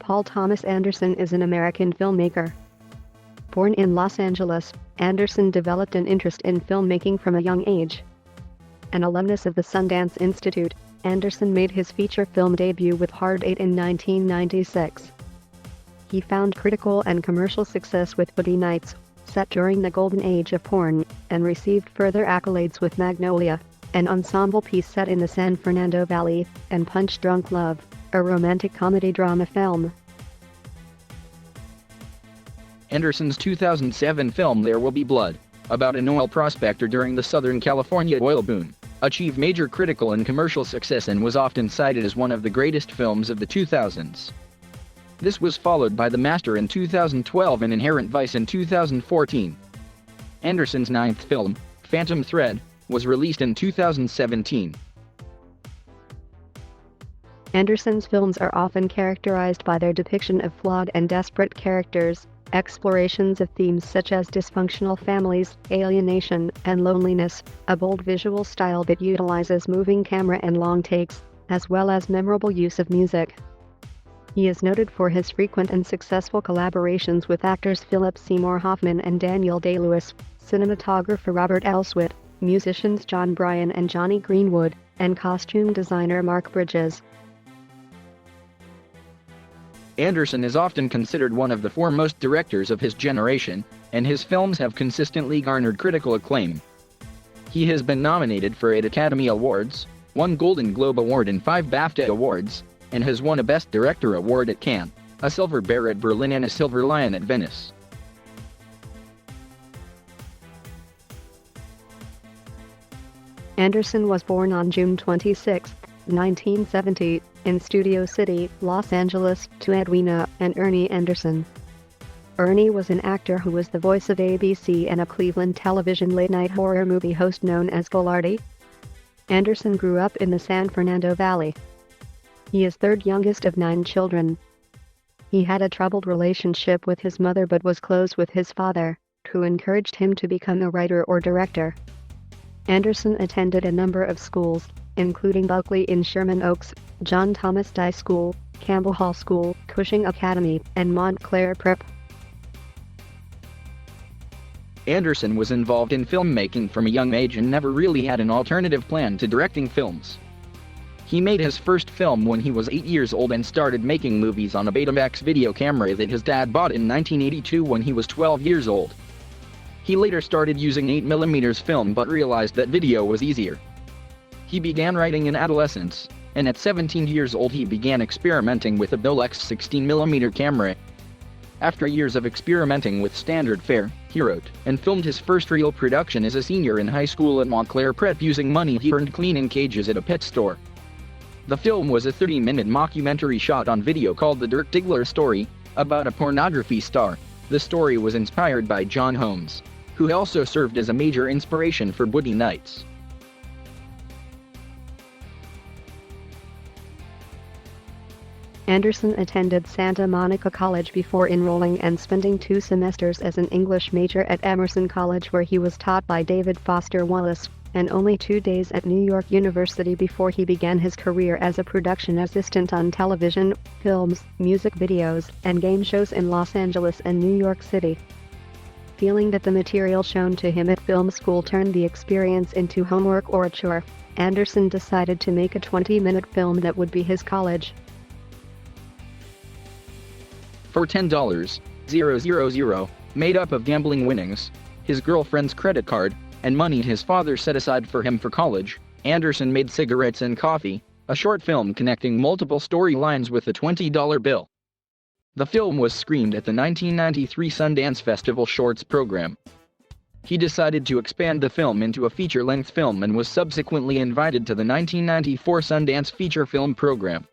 Paul Thomas Anderson is an American filmmaker. Born in Los Angeles, Anderson developed an interest in filmmaking from a young age. An alumnus of the Sundance Institute, Anderson made his feature film debut with Hard Eight in 1996. He found critical and commercial success with Boogie Nights, set during the golden age of porn, and received further accolades with Magnolia, an ensemble piece set in the San Fernando Valley, and Punch Drunk Love, a romantic comedy drama film. Anderson's 2007 film There Will Be Blood, about an oil prospector during the Southern California oil boom, achieved major critical and commercial success and was often cited as one of the greatest films of the 2000s. This was followed by The Master in 2012 and Inherent Vice in 2014. Anderson's ninth film, Phantom Thread, was released in 2017. Anderson's films are often characterized by their depiction of flawed and desperate characters, explorations of themes such as dysfunctional families, alienation, and loneliness, a bold visual style that utilizes moving camera and long takes, as well as memorable use of music. He is noted for his frequent and successful collaborations with actors Philip Seymour Hoffman and Daniel Day-Lewis, cinematographer Robert Elswit, musicians John Bryan and Johnny Greenwood, and costume designer Mark Bridges. Anderson is often considered one of the foremost directors of his generation, and his films have consistently garnered critical acclaim. He has been nominated for 8 Academy Awards, 1 Golden Globe Award and 5 BAFTA Awards, and has won a Best Director Award at Cannes, a Silver Bear at Berlin and a Silver Lion at Venice. Anderson was born on June 26, 1970, in Studio City, Los Angeles, to Edwina and Ernie Anderson. Ernie was an actor who was the voice of ABC and a Cleveland television late-night horror movie host known as Velarde. Anderson grew up in the San Fernando Valley. He is third youngest of 9 children. He had a troubled relationship with his mother but was close with his father, who encouraged him to become a writer or director. Anderson attended a number of schools, including Buckley in Sherman Oaks, John Thomas Dye School, Campbell Hall School, Cushing Academy, and Montclair Prep. Anderson was involved in filmmaking from a young age and never really had an alternative plan to directing films. He made his first film when he was 8 years old and started making movies on a Betamax video camera that his dad bought in 1982 when he was 12 years old. He later started using 8mm film but realized that video was easier. He began writing in adolescence, and at 17 years old he began experimenting with a Bolex 16mm camera. After years of experimenting with standard fare, he wrote and filmed his first real production as a senior in high school at Montclair Prep using money he earned cleaning cages at a pet store. The film was a 30-minute mockumentary shot on video called The Dirk Diggler Story, about a pornography star. The story was inspired by John Holmes, who also served as a major inspiration for Boogie Nights. Anderson attended Santa Monica College before enrolling and spending 2 semesters as an English major at Emerson College where he was taught by David Foster Wallace, and only 2 days at New York University before he began his career as a production assistant on television, films, music videos, and game shows in Los Angeles and New York City. Feeling that the material shown to him at film school turned the experience into homework or a chore, Anderson decided to make a 20-minute film that would be his college. For $10,000, made up of gambling winnings, his girlfriend's credit card, and money his father set aside for him for college, Anderson made Cigarettes and Coffee, a short film connecting multiple storylines with a $20 bill. The film was screened at the 1993 Sundance Festival Shorts program. He decided to expand the film into a feature-length film and was subsequently invited to the 1994 Sundance Feature Film program.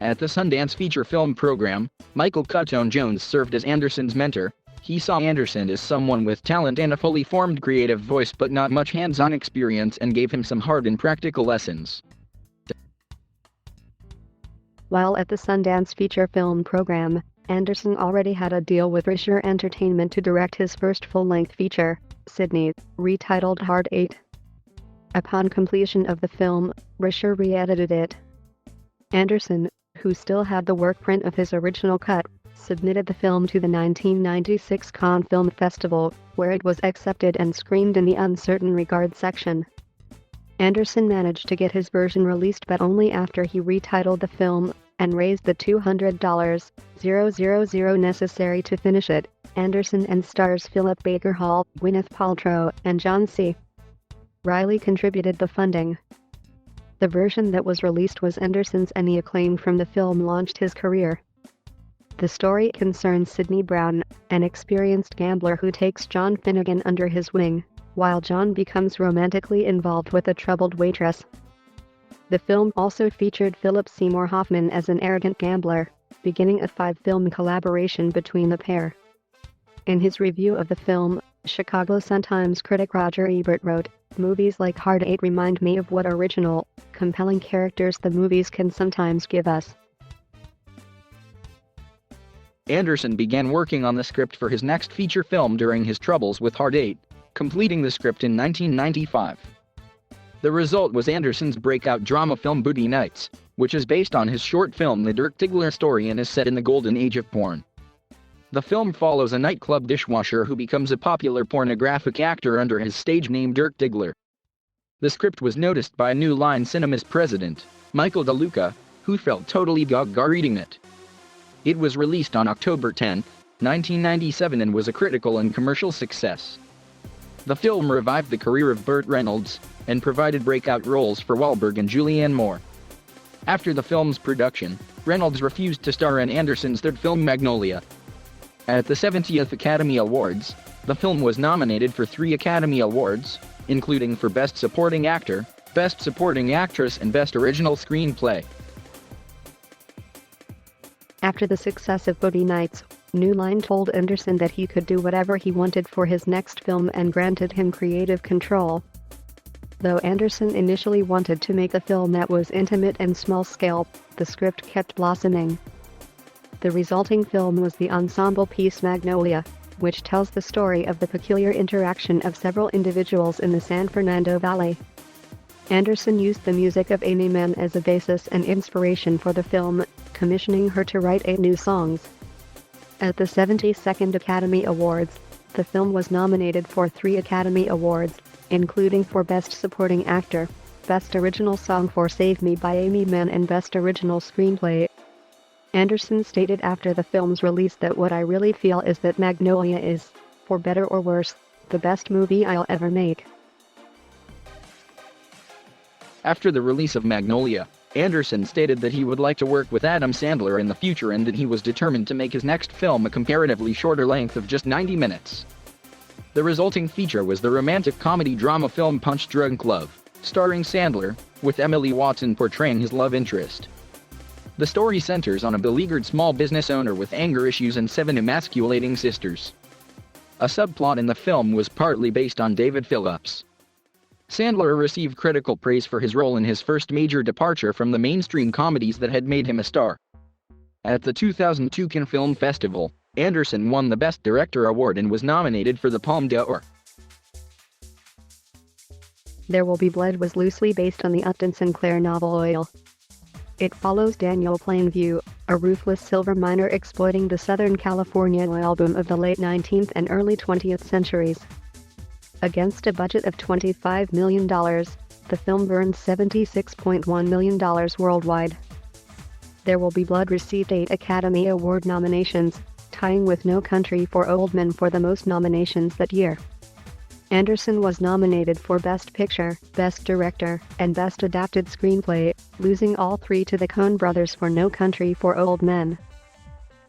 At the Sundance Feature Film program, Michael Cutone Jones served as Anderson's mentor. He saw Anderson as someone with talent and a fully formed creative voice but not much hands-on experience and gave him some hard and practical lessons. While at the Sundance Feature Film program, Anderson already had a deal with Risher Entertainment to direct his first full-length feature, Sydney, retitled Hard Eight. Upon completion of the film, Risher re-edited it. Anderson, who still had the work print of his original cut, submitted the film to the 1996 Cannes Film Festival, where it was accepted and screened in the uncertain regard section. Anderson managed to get his version released, but only after he retitled the film and raised the $200,000 necessary to finish it. Anderson and stars Philip Baker Hall, Gwyneth Paltrow, and John C. Reilly contributed the funding. The version that was released was Anderson's, and the acclaim from the film launched his career. The story concerns Sidney Brown, an experienced gambler who takes John Finnegan under his wing, while John becomes romantically involved with a troubled waitress. The film also featured Philip Seymour Hoffman as an arrogant gambler, beginning a 5-film collaboration between the pair. In his review of the film, Chicago Sun-Times critic Roger Ebert wrote, "Movies like Hard 8 remind me of what original, compelling characters the movies can sometimes give us." Anderson began working on the script for his next feature film during his troubles with Hard 8, completing the script in 1995. The result was Anderson's breakout drama film Booty Nights, which is based on his short film The Dirk Diggler Story and is set in the golden age of porn. The film follows a nightclub dishwasher who becomes a popular pornographic actor under his stage name Dirk Diggler. The script was noticed by New Line Cinema's president, Michael DeLuca, who felt totally gaga reading it. It was released on October 10, 1997 and was a critical and commercial success. The film revived the career of Burt Reynolds and provided breakout roles for Wahlberg and Julianne Moore. After the film's production, Reynolds refused to star in Anderson's third film Magnolia. At the 70th Academy Awards, the film was nominated for 3 Academy Awards, including for Best Supporting Actor, Best Supporting Actress and Best Original Screenplay. After the success of Booty Nights, New Line told Anderson that he could do whatever he wanted for his next film and granted him creative control. Though Anderson initially wanted to make a film that was intimate and small-scale, the script kept blossoming. The resulting film was the ensemble piece Magnolia, which tells the story of the peculiar interaction of several individuals in the San Fernando Valley. Anderson used the music of Amy Mann as a basis and inspiration for the film, commissioning her to write 8 new songs. At the 72nd Academy Awards, the film was nominated for 3 Academy Awards, including for Best Supporting Actor, Best Original Song for Save Me by Amy Mann and Best Original Screenplay. Anderson stated after the film's release that "What I really feel is that Magnolia is, for better or worse, the best movie I'll ever make." After the release of Magnolia, Anderson stated that he would like to work with Adam Sandler in the future and that he was determined to make his next film a comparatively shorter length of just 90 minutes. The resulting feature was the romantic comedy drama film Punch Drunk Love, starring Sandler, with Emily Watson portraying his love interest. The story centers on a beleaguered small business owner with anger issues and 7 emasculating sisters. A subplot in the film was partly based on David Phillips. Sandler received critical praise for his role in his first major departure from the mainstream comedies that had made him a star. At the 2002 Cannes Film Festival, Anderson won the Best Director award and was nominated for the Palme d'Or. There Will Be Blood was loosely based on the Upton Sinclair novel Oil. It follows Daniel Plainview, a ruthless silver miner exploiting the Southern California oil boom of the late 19th and early 20th centuries. Against a budget of $25 million, the film earned $76.1 million worldwide. There Will Be Blood received 8 Academy Award nominations, tying with No Country for Old Men for the most nominations that year. Anderson was nominated for Best Picture, Best Director, and Best Adapted Screenplay, losing all 3 to the Coen brothers for No Country for Old Men.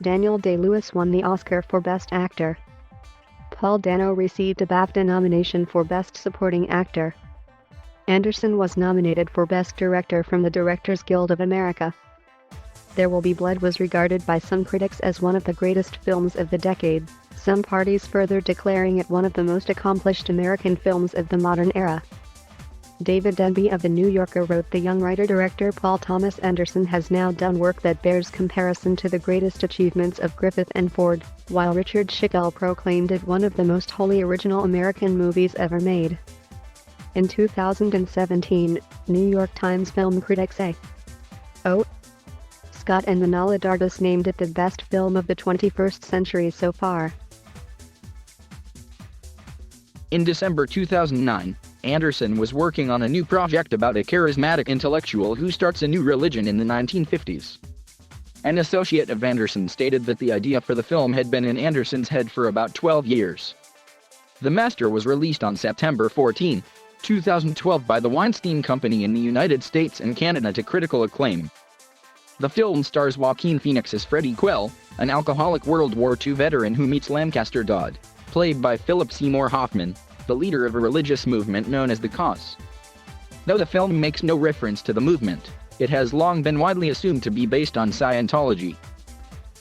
Daniel Day-Lewis won the Oscar for Best Actor. Paul Dano received a BAFTA nomination for Best Supporting Actor. Anderson was nominated for Best Director from the Directors Guild of America. There Will Be Blood was regarded by some critics as one of the greatest films of the decade, some parties further declaring it one of the most accomplished American films of the modern era. David Denby of The New Yorker wrote, "The young writer-director Paul Thomas Anderson has now done work that bears comparison to the greatest achievements of Griffith and Ford, while Richard Schickel proclaimed it one of the most wholly original American movies ever made." In 2017, New York Times film critics A. O. Scott and Manala Dargis named it the best film of the 21st century so far. In December 2009, Anderson was working on a new project about a charismatic intellectual who starts a new religion in the 1950s. An associate of Anderson stated that the idea for the film had been in Anderson's head for about 12 years. The master was released on September 14, 2012 by the Weinstein Company in the United States and Canada to critical acclaim. The film stars Joaquin Phoenix as Freddie Quell, an alcoholic World War II veteran who meets Lancaster Dodd, played by Philip Seymour Hoffman, the leader of a religious movement known as the Cause. Though the film makes no reference to the movement, it has long been widely assumed to be based on Scientology.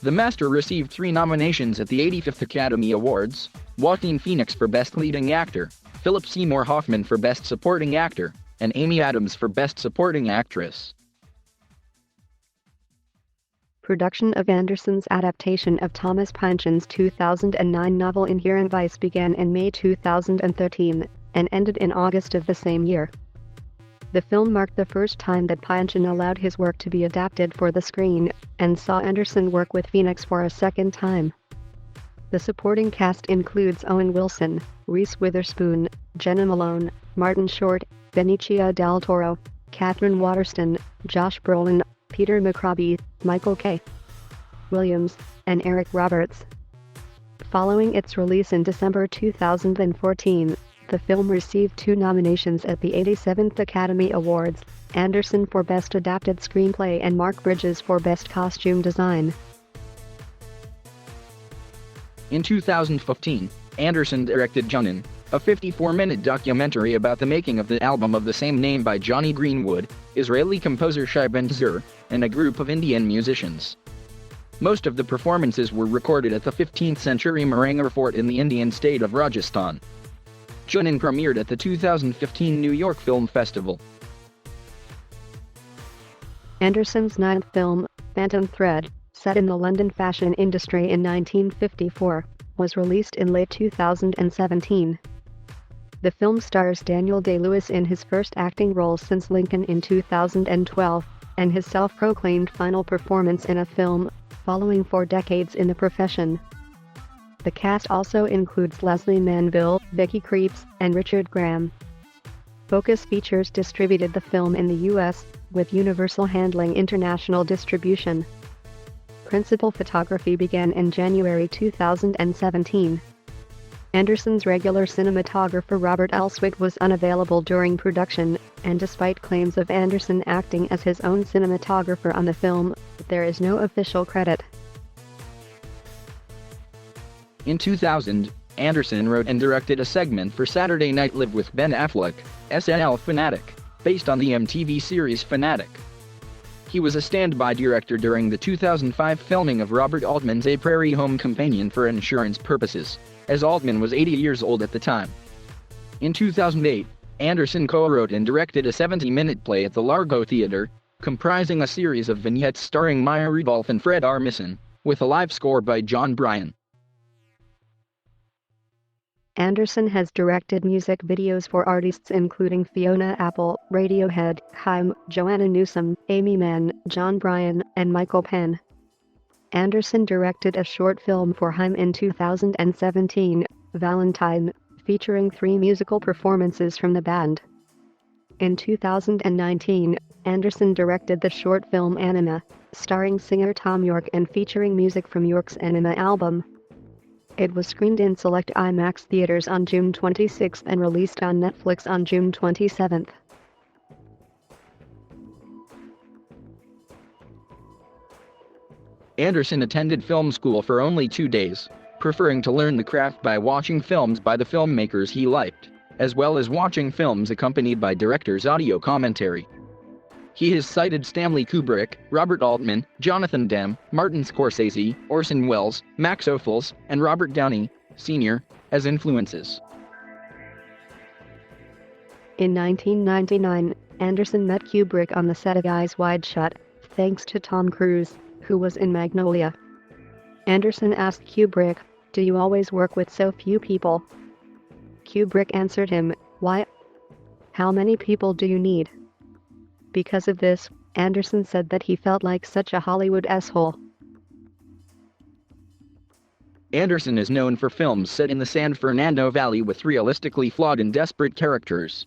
The master received 3 nominations at the 85th Academy Awards: Joaquin Phoenix for Best Leading Actor, Philip Seymour Hoffman for Best Supporting Actor, and Amy Adams for Best Supporting Actress. Production of Anderson's adaptation of Thomas Pynchon's 2009 novel Inherent Vice began in May 2013 and ended in August of the same year. The film marked the first time that Pynchon allowed his work to be adapted for the screen, and saw Anderson work with Phoenix for a second time. The supporting cast includes Owen Wilson, Reese Witherspoon, Jenna Malone, Martin Short, Benicio del Toro, Catherine Waterston, Josh Brolin, Peter McRobbie, Michael K. Williams, and Eric Roberts. Following its release in December 2014, the film received 2 nominations at the 87th Academy Awards, Anderson for Best Adapted Screenplay and Mark Bridges for Best Costume Design. In 2015, Anderson directed Junin, a 54-minute documentary about the making of the album of the same name by Johnny Greenwood, Israeli composer Shai Ben-Zur, and a group of Indian musicians. Most of the performances were recorded at the 15th-century Marangar Fort in the Indian state of Rajasthan. Junin premiered at the 2015 New York Film Festival. Anderson's 9th film, Phantom Thread, set in the London fashion industry in 1954, was released in late 2017. The film stars Daniel Day-Lewis in his first acting role since Lincoln in 2012, and his self-proclaimed final performance in a film, following 4 decades in the profession. The cast also includes Leslie Manville, Vicky Krieps, and Richard Graham. Focus Features distributed the film in the U.S., with Universal handling international distribution. Principal photography began in January 2017. Anderson's regular cinematographer Robert Elswit was unavailable during production, and despite claims of Anderson acting as his own cinematographer on the film, there is no official credit. In 2000, Anderson wrote and directed a segment for Saturday Night Live with Ben Affleck, SNL Fanatic, based on the MTV series Fanatic. He was a standby director during the 2005 filming of Robert Altman's A Prairie Home Companion for insurance purposes, as Altman was 80 years old at the time. In 2008, Anderson co-wrote and directed a 70-minute play at the Largo Theater, comprising a series of vignettes starring Maya Rudolph and Fred Armisen, with a live score by John Bryan. Anderson has directed music videos for artists including Fiona Apple, Radiohead, Haim, Joanna Newsom, Amy Mann, John Bryan, and Michael Penn. Anderson directed a short film for Haim in 2017, Valentine, featuring 3 musical performances from the band. In 2019, Anderson directed the short film Anima, starring singer Tom York and featuring music from York's Anima album. It was screened in select IMAX theaters on June 26 and released on Netflix on June 27. Anderson attended film school for only 2 days, preferring to learn the craft by watching films by the filmmakers he liked, as well as watching films accompanied by directors' audio commentary. He has cited Stanley Kubrick, Robert Altman, Jonathan Demme, Martin Scorsese, Orson Welles, Max Ophuls, and Robert Downey, Sr., as influences. In 1999, Anderson met Kubrick on the set of Eyes Wide Shut, thanks to Tom Cruise, who was in Magnolia. Anderson asked Kubrick, "Do you always work with so few people?" Kubrick answered him, "Why? How many people do you need?" Because of this, Anderson said that he felt like such a Hollywood asshole. Anderson is known for films set in the San Fernando Valley with realistically flawed and desperate characters.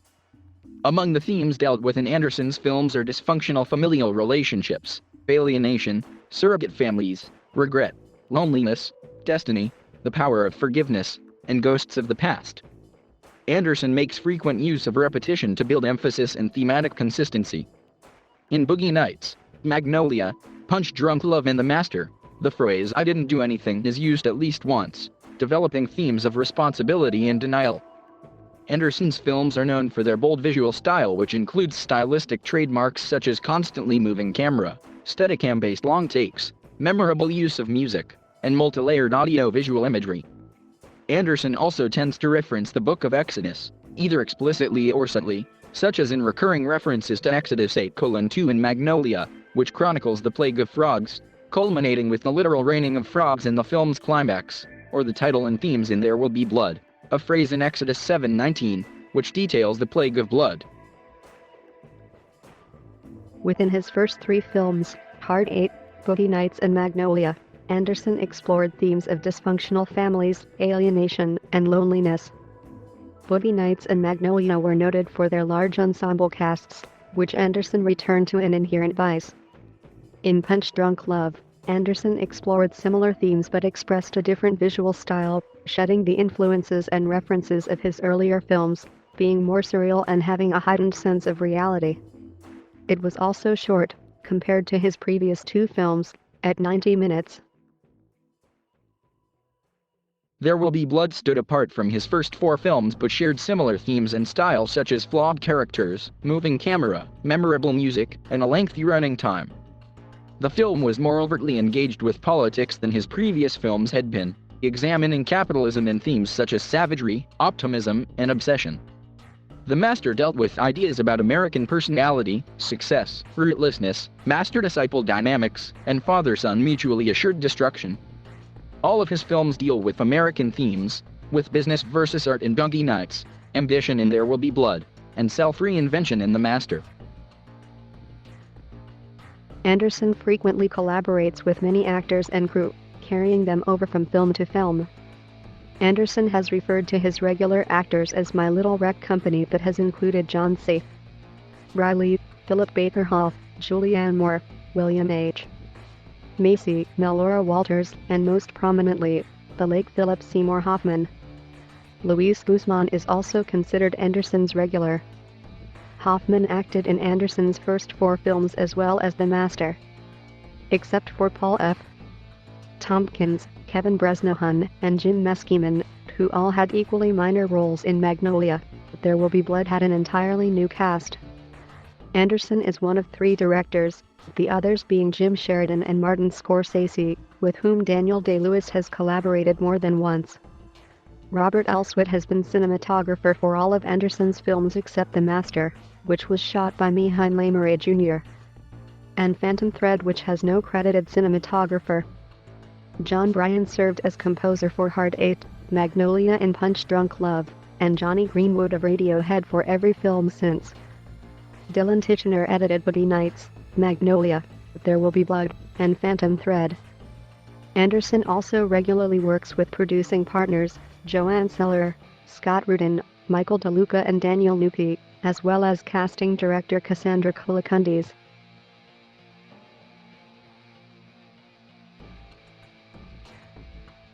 Among the themes dealt with in Anderson's films are dysfunctional familial relationships, alienation, surrogate families, regret, loneliness, destiny, the power of forgiveness, and ghosts of the past. Anderson makes frequent use of repetition to build emphasis and thematic consistency. In Boogie Nights, Magnolia, Punch Drunk Love and The Master, the phrase "I didn't do anything" is used at least once, developing themes of responsibility and denial. Anderson's films are known for their bold visual style, which includes stylistic trademarks such as constantly moving camera, Steadicam-based long takes, memorable use of music, and multi-layered audio-visual imagery. Anderson also tends to reference the Book of Exodus, either explicitly or subtly, such as in recurring references to Exodus 8:2 in Magnolia, which chronicles the plague of frogs, culminating with the literal raining of frogs in the film's climax, or the title and themes in There Will Be Blood, a phrase in Exodus 7:19, which details the plague of blood. Within his first three films, Hard 8, Boogie Nights and Magnolia, Anderson explored themes of dysfunctional families, alienation, and loneliness. Boogie Nights and Magnolia were noted for their large ensemble casts, which Anderson returned to in Inherent Vice. In Punch Drunk Love, Anderson explored similar themes but expressed a different visual style, shedding the influences and references of his earlier films, being more surreal and having a heightened sense of reality. It was also short, compared to his previous two films, at 90 minutes. There Will Be Blood stood apart from his first four films but shared similar themes and style such as flawed characters, moving camera, memorable music, and a lengthy running time. The film was more overtly engaged with politics than his previous films had been, examining capitalism and themes such as savagery, optimism, and obsession. The Master dealt with ideas about American personality, success, rootlessness, master-disciple dynamics, and father-son mutually assured destruction. All of his films deal with American themes, with business versus art in Boogie Nights, ambition in There Will Be Blood, and self-reinvention in The Master. Anderson frequently collaborates with many actors and crew, carrying them over from film to film. Anderson has referred to his regular actors as My Little Wreck Company that has included John C. Reilly, Philip Baker Hall, Julianne Moore, William H. Macy, Melora Walters, and most prominently, the late Philip Seymour Hoffman. Luis Guzman is also considered Anderson's regular. Hoffman acted in Anderson's first four films as well as The Master. Except for Paul F. Tompkins, Kevin Bresnahan, and Jim Meskimen, who all had equally minor roles in Magnolia, There Will Be Blood had an entirely new cast. Anderson is one of three directors, the others being Jim Sheridan and Martin Scorsese, with whom Daniel Day-Lewis has collaborated more than once. Robert Elswit has been cinematographer for all of Anderson's films except The Master, which was shot by Mihail Lamare Jr., and Phantom Thread, which has no credited cinematographer. John Bryan served as composer for Hard 8, Magnolia and Punch Drunk Love, and Johnny Greenwood of Radiohead for every film since. Dylan Titchener edited Boogie Nights, Magnolia, There Will Be Blood, and Phantom Thread. Anderson also regularly works with producing partners, Joanne Seller, Scott Rudin, Michael DeLuca and Daniel Nupi, as well as casting director Cassandra Kolakundis.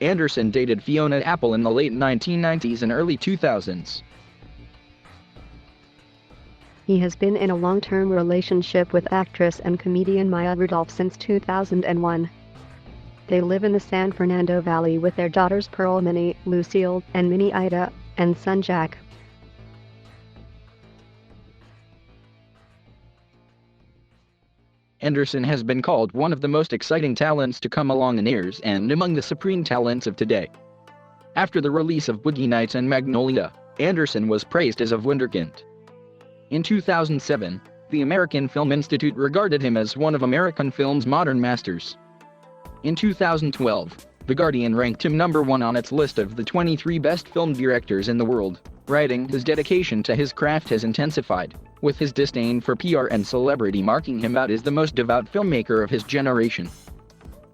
Anderson dated Fiona Apple in the late 1990s and early 2000s. He has been in a long-term relationship with actress and comedian Maya Rudolph since 2001. They live in the San Fernando Valley with their daughters Pearl Minnie, Lucille, and Minnie Ida, and son Jack. Anderson has been called one of the most exciting talents to come along in years and among the supreme talents of today. After the release of Boogie Nights and Magnolia, Anderson was praised as a wunderkind. In 2007, the American Film Institute regarded him as one of American film's modern masters. In 2012, The Guardian ranked him number 1 on its list of the 23 best film directors in the world, writing his dedication to his craft has intensified. with his disdain for PR and celebrity marking him out as the most devout filmmaker of his generation.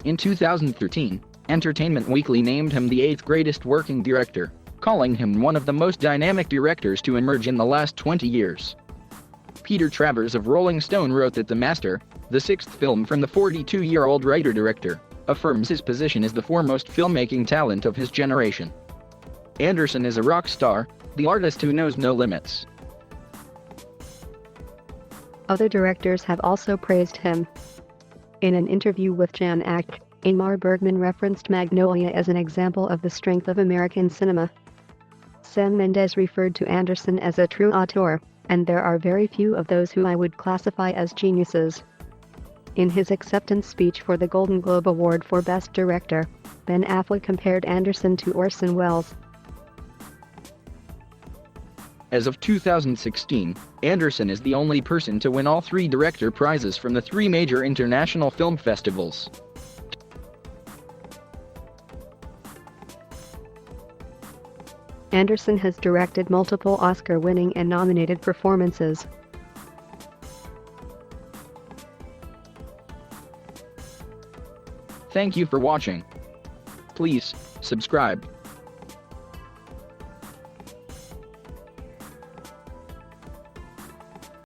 In 2013, Entertainment Weekly named him the 8th greatest working director, calling him one of the most dynamic directors to emerge in the last 20 years. Peter Travers of Rolling Stone wrote that The Master, the 6th film from the 42-year-old writer-director, affirms his position as the foremost filmmaking talent of his generation. Anderson is a rock star, the artist who knows no limits. Other directors have also praised him. In an interview with Jan Ack, Ingmar Bergman referenced Magnolia as an example of the strength of American cinema. Sam Mendes referred to Anderson as a true auteur, and there are very few of those who I would classify as geniuses. In his acceptance speech for the Golden Globe Award for Best Director, Ben Affleck compared Anderson to Orson Welles. As of 2016, Anderson is the only person to win all 3 director prizes from the 3 major international film festivals. Anderson has directed multiple Oscar-winning and nominated performances. Thank you for watching. Please subscribe.